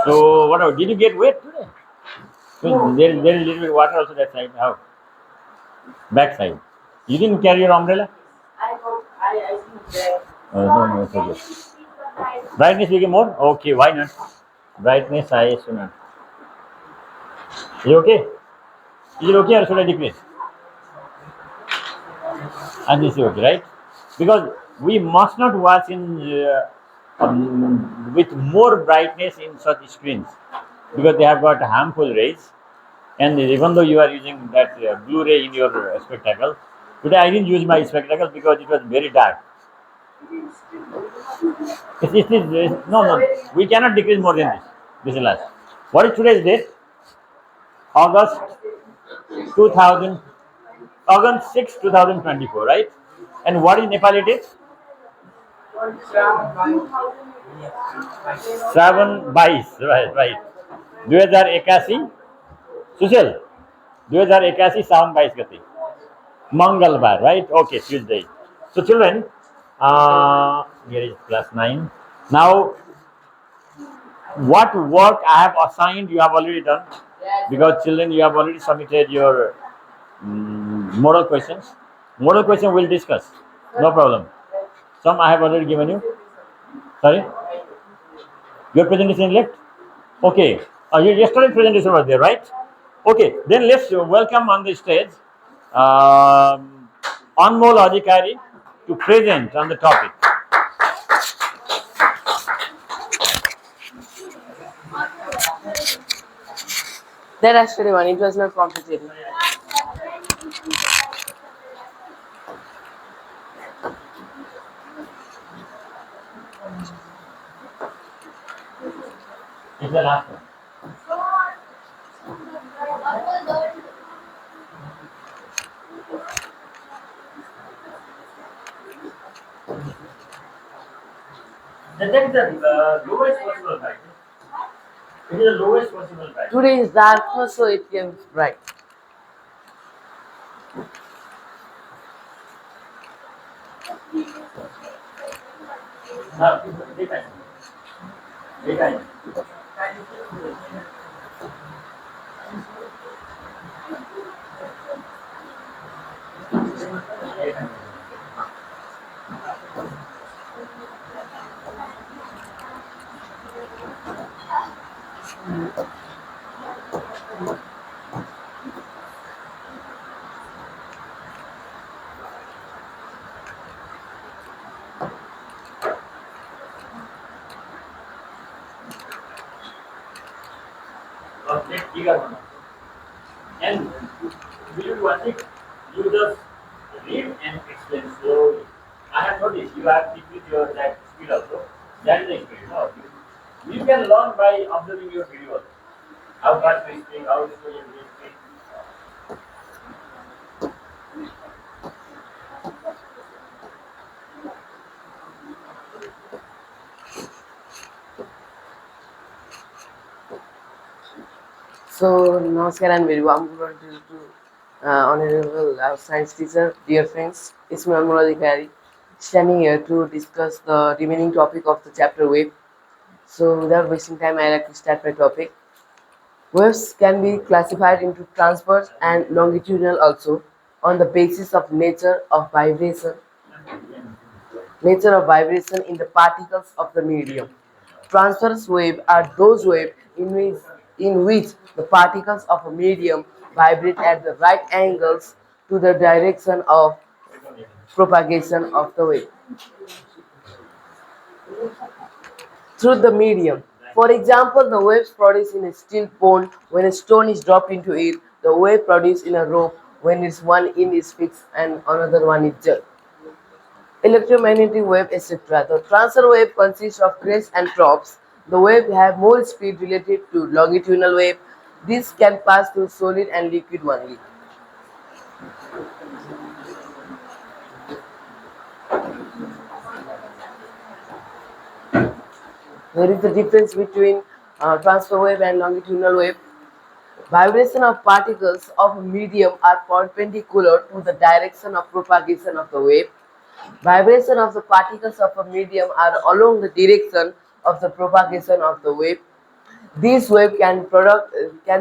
So whatever, did you get wet today? So there is a little bit of water also that side. How? Back side. You didn't carry your umbrella? I didn't. No, it's okay. Brightness became more? Okay, why not? Brightness I should not. Is it okay? Is it okay or should I decrease? And this is okay, right? Because we must not watch in with more brightness in such screens because they have got harmful rays. And even though you are using that Blu-ray in your spectacle, today I didn't use my spectacles because it was very dark. No, no, we cannot decrease more than this. This is last. What is today's date? August 2000, August 6, 2024, right? And what is Nepali date? 7/22, right, right. 2081 सुशील 2081 7/22 गते Mangalbar, right? Okay, Tuesday. So children, here is class 9. Now, what work I have assigned you have already done because children you have already submitted your model questions. Model question we'll discuss. No problem. Some I have already given you. Sorry? Your presentation left? Okay. Your yesterday's presentation was there, right? Okay. Then let's welcome on the stage Anmol Adhikari to present on the topic. That actually one, it was not complicated. It's the last one. That is the lowest possible brightness. It is the lowest possible brightness. Today is darkness, so it came bright. Now, daytime. Daytime. Okay, bigger one. And will you want it? You just read and explain slowly. I have noticed you have decreased your that speed also. That is the speed. No, you can learn by observing your video. How fast we speak, how slow we speak. So, Namaskar and very warm welcome to Honorable Science Teacher, dear friends. It's me, Anmol Adhikari, standing here to discuss the remaining topic of the chapter wave. So, without wasting time, I like to start my topic. Waves can be classified into transverse and longitudinal also on the basis of nature of vibration in the particles of the medium. Transverse waves are those waves in which the particles of a medium vibrate at the right angles to the direction of propagation of the wave through the medium. For example, the waves produced in a steel pond when a stone is dropped into it, the wave produced in a rope when its one end is fixed and another one is jerked. Electromagnetic wave, etc. The transverse wave consists of crests and troughs. The wave have more speed related to longitudinal wave. This can pass through solid and liquid only. There is a difference between transverse wave and longitudinal wave. Vibration of particles of a medium are perpendicular to the direction of propagation of the wave. Vibration of the particles of a medium are along the direction of the propagation of the wave. This wave can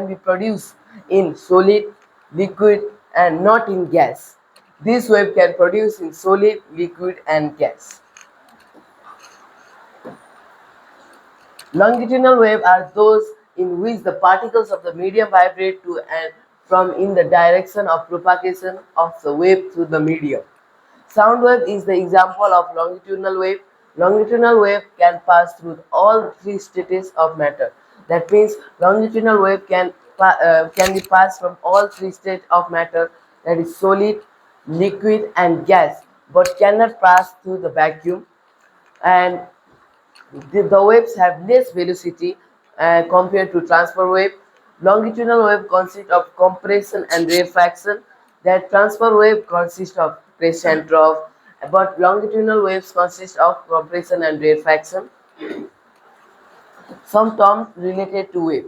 be produced in solid, liquid, and not in gas. This wave can produce in solid, liquid, and gas. Longitudinal waves are those in which the particles of the medium vibrate to and from in the direction of propagation of the wave through the medium. Sound wave is the example of longitudinal wave. Longitudinal wave can pass through all three states of matter. That means longitudinal wave can be passed from all three states of matter, that is solid, liquid, and gas, but cannot pass through the vacuum. And the waves have less velocity compared to transfer wave. Longitudinal wave consists of compression and rarefaction. That transfer wave consists of pressure and trough, but longitudinal waves consist of compression and rarefaction. Some terms related to wave: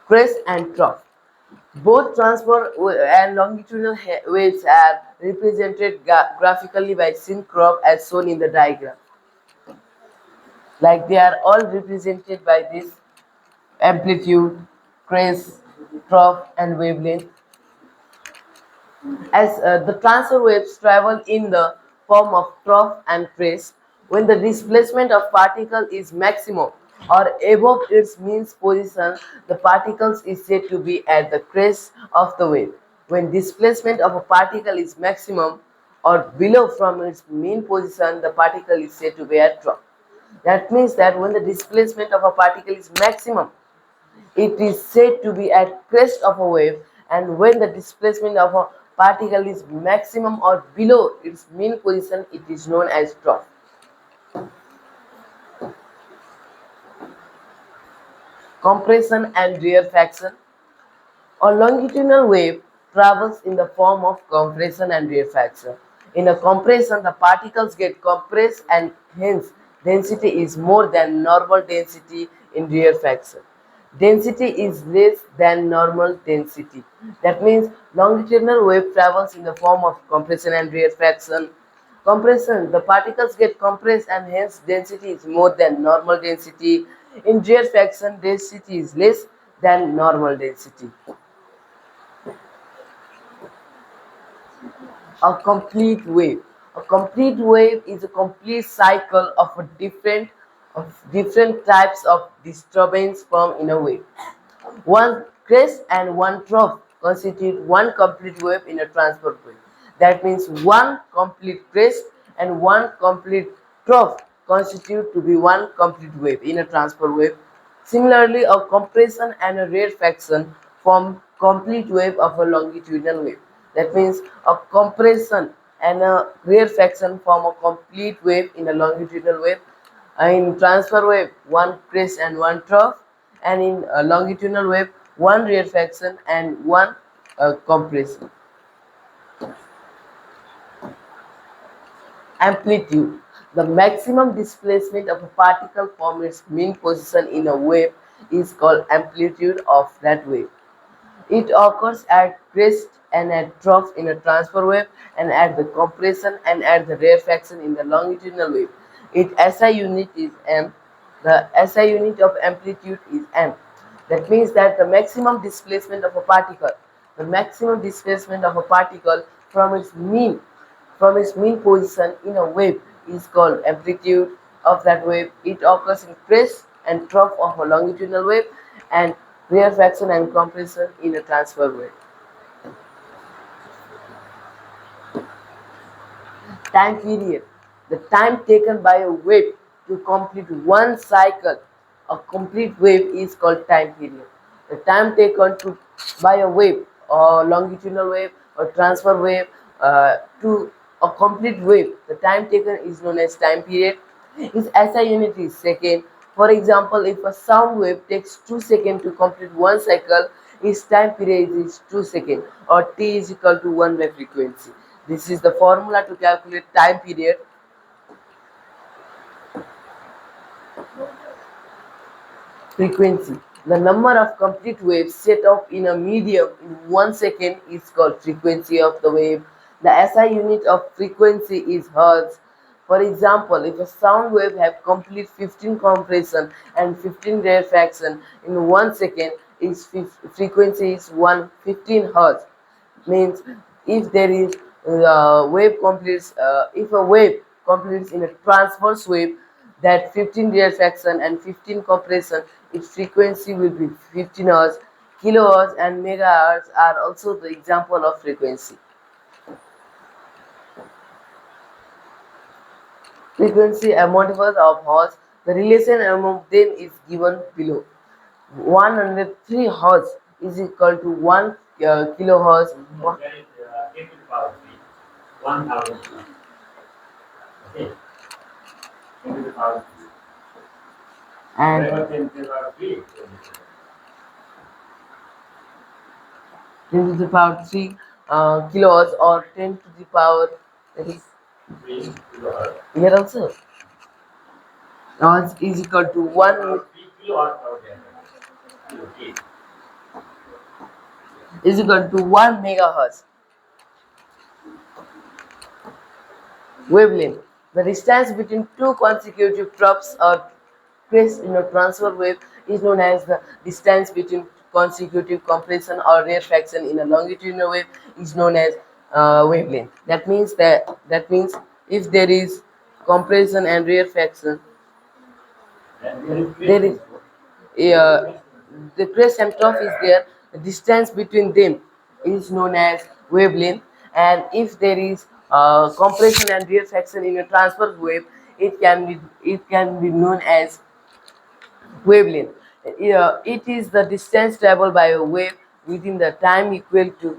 crest and trough. Both and longitudinal waves are represented graphically by synchrop as shown in the diagram. Like they are all represented by this amplitude, crest, trough, and wavelength. As the transfer waves travel in the form of trough and crest, when the displacement of particle is maximum or above its mean position, the particles is said to be at the crest of the wave. When displacement of a particle is maximum or below from its mean position, the particle is said to be at trough. That means that when the displacement of a particle is maximum, it is said to be at crest of a wave, and when the displacement of a particle is maximum or below its mean position, it is known as trough. Compression and rarefaction. A longitudinal wave travels in the form of compression and rarefaction. In a compression, the particles get compressed and hence density is more than normal density. In rarefaction, density is less than normal density. That means longitudinal wave travels in the form of compression and rarefaction. Compression, the particles get compressed and hence density is more than normal density. In rarefaction, density is less than normal density. A complete wave. A complete wave is a complete cycle of different types of disturbance formed in a wave. One crest and one trough constitute one complete wave in a transfer wave. That means one complete crest and one complete trough constitute to be one complete wave in a transfer wave. Similarly, a compression and a rarefaction form complete wave of a longitudinal wave. That means a compression and a rarefaction form a complete wave in a longitudinal wave. In transfer wave, one crest and one trough, and in a longitudinal wave, one rarefaction and one compression. Amplitude. The maximum displacement of a particle from its mean position in a wave is called amplitude of that wave. It occurs at crest and at trough in a transfer wave, and at the compression and at the rarefaction in the longitudinal wave. Its SI unit is m. The SI unit of amplitude is m. That means that the maximum displacement of a particle from its mean position in a wave is called amplitude of that wave. It occurs in crest and trough of a longitudinal wave, and rarefaction and compression in a transfer wave. Time period. The time taken by a wave to complete one cycle, a complete wave, is called time period. The time taken by a wave, or longitudinal wave, or transfer wave, to a complete wave, the time taken is known as time period. Its SI unit is second. For example, if a sound wave takes 2 seconds to complete one cycle, its time period is 2 seconds, or T is equal to 1 by frequency. This is the formula to calculate time period. Frequency. The number of complete waves set off in a medium in 1 second is called frequency of the wave. The SI unit of frequency is hertz. For example, if a sound wave have complete 15 compression and 15 rarefaction in 1 second, its frequency is 115 Hz. Means if there is if a wave completes in a transverse wave that 15 rarefaction and 15 compression, its frequency will be 15 Hz. Kilohertz and megahertz are also the example of frequency. Frequency are multiples of hertz. The relation among them is given below. 103 hertz is equal to 1 kilohertz. There is 10 to the power 3, 1000. Okay. 10 to the power 3. And Whatever 10 to the power 3. 10 to the power 3 kilohertz or 10 to the power, that is 3 kilohertz. here also. Hertz is equal to 1 3 kilohertz per second. Okay. is equal to 1 megahertz. Wavelength. The distance between two consecutive troughs or crests in a transfer wave is known as the distance between consecutive compression or rarefaction in a longitudinal wave is known as wavelength. That means if there is compression and rarefaction, And there is uh, the crest and trough is there. The distance between them is known as wavelength, and if there is compression and rarefaction in a transverse wave, it can be known as wavelength. It is the distance traveled by a wave within the time equal to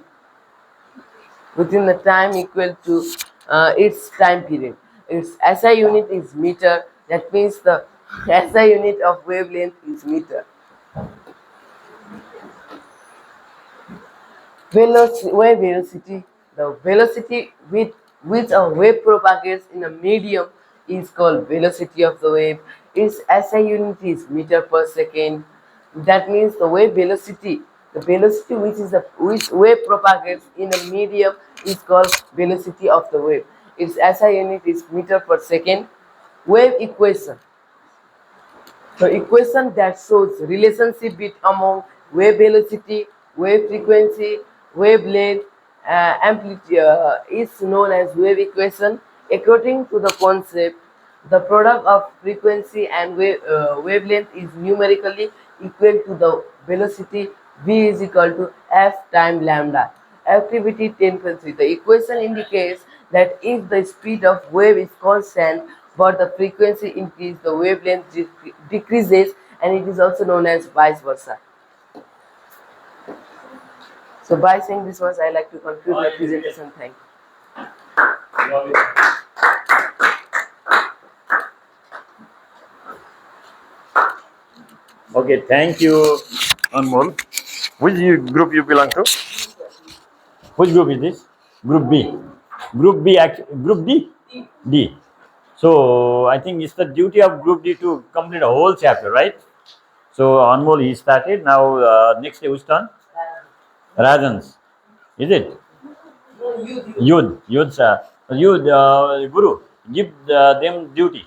its time period. Its SI unit is meter. That means the SI unit of wavelength is meter. Wave velocity. The velocity with which a wave propagates in a medium is called velocity of the wave. Its SI unit is meter per second. That means the velocity which wave propagates in a medium is called velocity of the wave. Its SI unit is meter per second. Wave equation. The equation that shows relationship among wave velocity, wave frequency, wavelength, amplitude is known as wave equation. According to the concept, the product of frequency and wavelength is numerically equal to the velocity v is equal to f time lambda. Activity 10.3. The equation indicates that if the speed of wave is constant but the frequency increases, the wavelength decreases, and it is also known as vice versa. So by saying this much, I like to conclude my presentation. Thank you. Okay, thank you, Anmol. Which group you belong to? Which group is this? Group B. Group D? D. So I think it's the duty of Group D to complete a whole chapter, right? So Anmol he started. Now next day who's turn? Rajan's. Is it? Yud, sir. Guru, give them duty.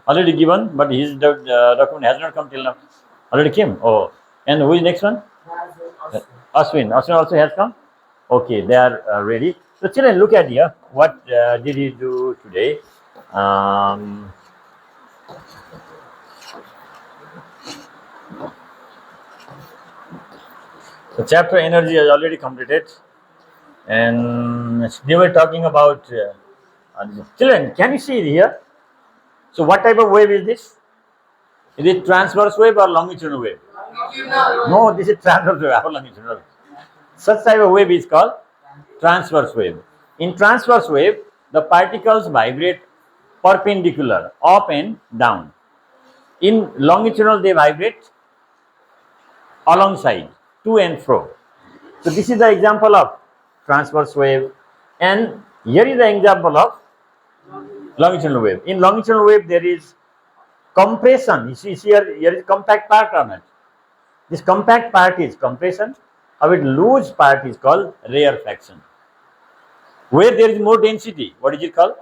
Already given, but his document has not come till now. Already came. Oh, and who is next one? Aswin. Aswin also has come. Okay, they are ready. So children, look at here. What did he do today? Um, the chapter energy is already completed, and they were talking about children. Can you see it here? So, what type of wave is this? Is it transverse wave or longitudinal wave? No, this is transverse wave or longitudinal wave. Such type of wave is called transverse wave. In transverse wave, the particles vibrate perpendicular, up and down. In longitudinal, they vibrate alongside, to and fro. So this is the example of transverse wave, and here is the example of longitudinal wave. In longitudinal wave, there is compression. You see here is compact part on it. This compact part is compression. Our loose part is called rarefaction. Where there is more density, what is it called?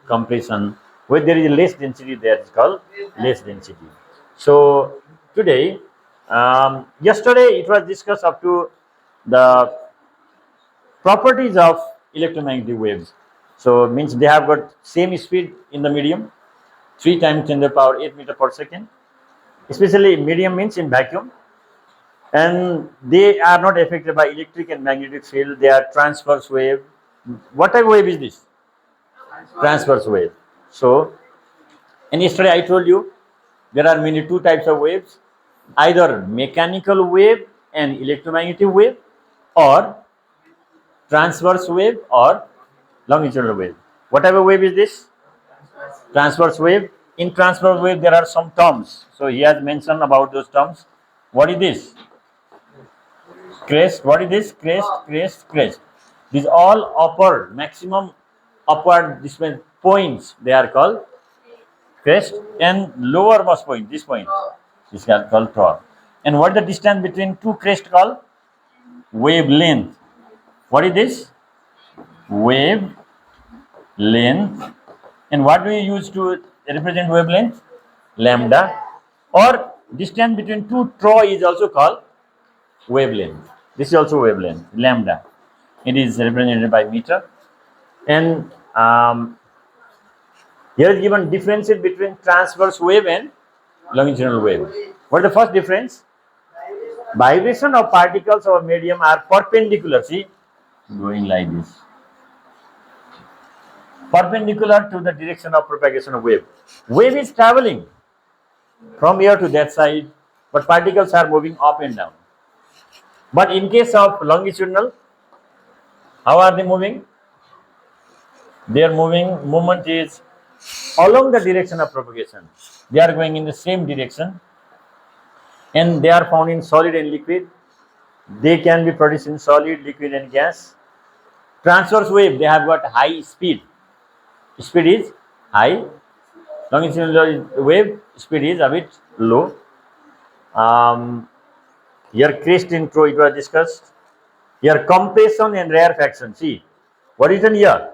compression. Where there is less density, that is called less density. So today, yesterday it was discussed up to the properties of electromagnetic waves. So means they have got same speed in the medium, 3 times 10 to the power 8 meter per second. Especially medium means in vacuum, and they are not affected by electric and magnetic field. They are transverse wave. What type of wave is this? Transverse wave. So, and yesterday I told you there are many two types of waves, either mechanical wave and electromagnetic wave, or transverse wave or longitudinal wave. What type of wave is this? Transverse wave. In transverse wave there are some terms. So he has mentioned about those terms. What is this? Crest. What is this? Crest, crest, crest. These all upper maximum upward displacement points, they are called crest, and lowermost point, this point, is called trough. And what is the distance between two crests called? Wavelength. What is this? Wave length. And what do we use to represent wavelength? Lambda. Or distance between two trough is also called wavelength. This is also wavelength, lambda. It is represented by meter. And here is given differences between transverse wave and longitudinal wave. What is the first difference? Vibration of particles of medium are perpendicular. See, going like this. Perpendicular to the direction of propagation of wave. Wave is traveling from here to that side, but particles are moving up and down. But in case of longitudinal, how are they moving? Their movement is along the direction of propagation. They are going in the same direction, and they are found in solid and liquid. They can be produced in solid, liquid, and gas. Transverse wave, they have got high speed. Speed is high. Longitudinal wave, speed is a bit low. Here crest intro, it was discussed. Here compression and rarefaction. See, what is in here?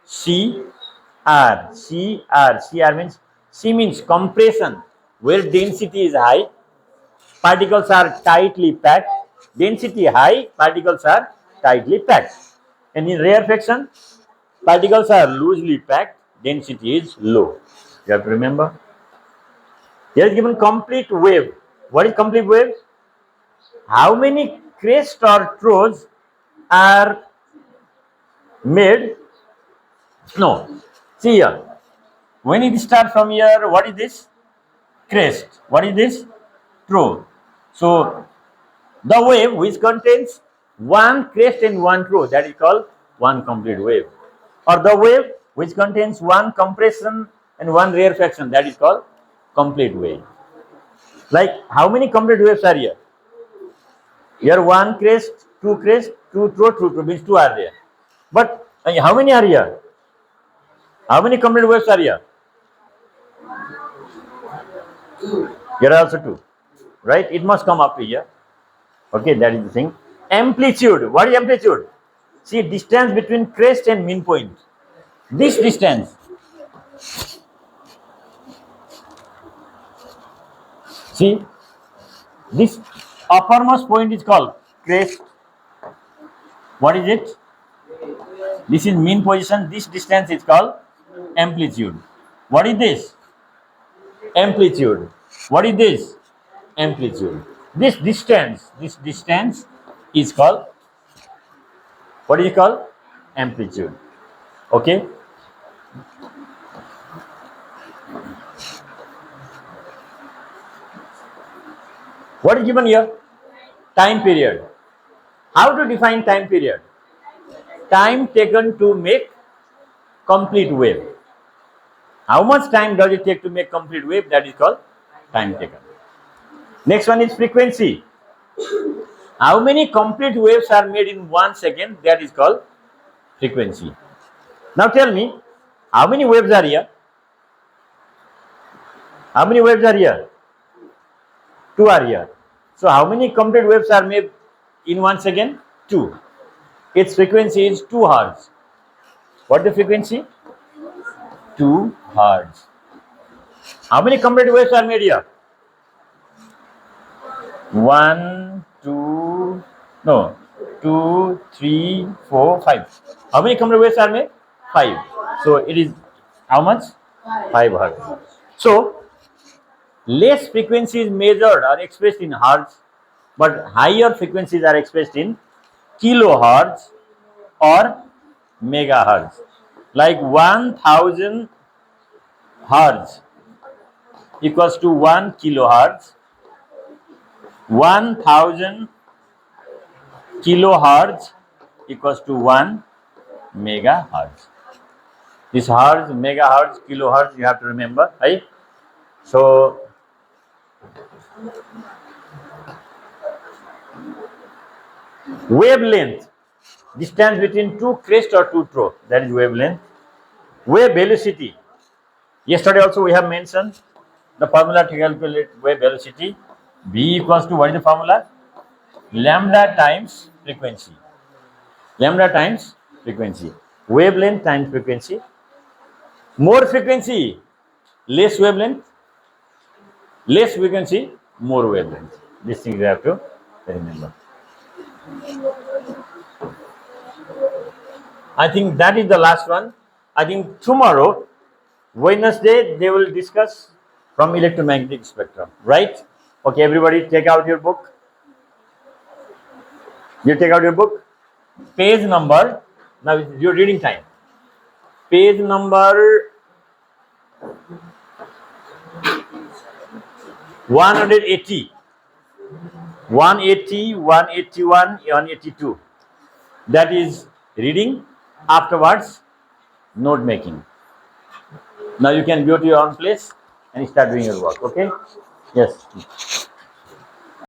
CR. CR means, C means compression, where density is high, particles are tightly packed. Density high, particles are tightly packed. And in rarefaction, particles are loosely packed, density is low. You have to remember. Here is given complete wave. What is complete wave? How many crests or troughs are made? No. See here. When it starts from here, what is this? Crest. What is this? Trough. So the wave which contains one crest and one trough, that is called one complete wave. Or the wave which contains one compression and one rarefaction, that is called complete wave. Like how many complete waves are here? Here one crest, two trough, means two are there. But how many are here? How many complete waves are here? Here are also two, right? It must come up to here. Okay, that is the thing. Amplitude. What is amplitude? See, distance between crest and mean point. This distance. See, this uppermost point is called crest. What is it? This is mean position. This distance is called amplitude. What is this? Amplitude. What is this? Amplitude. This distance is called, what is it called? Amplitude. Okay. What is given here? Time period. How to define time period? Time taken to make complete wave. How much time does it take to make complete wave? That is called time taken. Next one is frequency. How many complete waves are made in 1 second? That is called frequency. Now tell me, how many waves are here? How many waves are here? 2 are here. So how many complete waves are made in 1 second? 2. Its frequency is 2 Hz. What is the frequency? 2 hertz. How many complete waves are made here? 1, 2, no, 2, 3, 4, 5. How many complete waves are made? 5. So it is how much? 5 hertz. So less frequency is measured or expressed in hertz, but higher frequencies are expressed in kilohertz or megahertz. Like 1000 hertz equals to 1 kilohertz, 1000 kilohertz equals to 1 megahertz. This hertz, megahertz, kilohertz, you have to remember, right? So wavelength, distance between two crests or two throat, that is wavelength. Wave velocity, yesterday also we have mentioned the formula to calculate wave velocity. V equals to, what is the formula? Lambda times frequency. Lambda times frequency. Wavelength times frequency. More frequency, less wavelength. Less frequency, more wavelength. This thing you have to remember. I think that is the last one. I think tomorrow, Wednesday, they will discuss from electromagnetic spectrum, right? Okay, everybody take out your book. You take out your book. Page number, now it's your reading time. Page number 180, 180, 181, 182. That is reading. Afterwards, note making. Now you can go to your own place and start doing your work. Okay? Yes.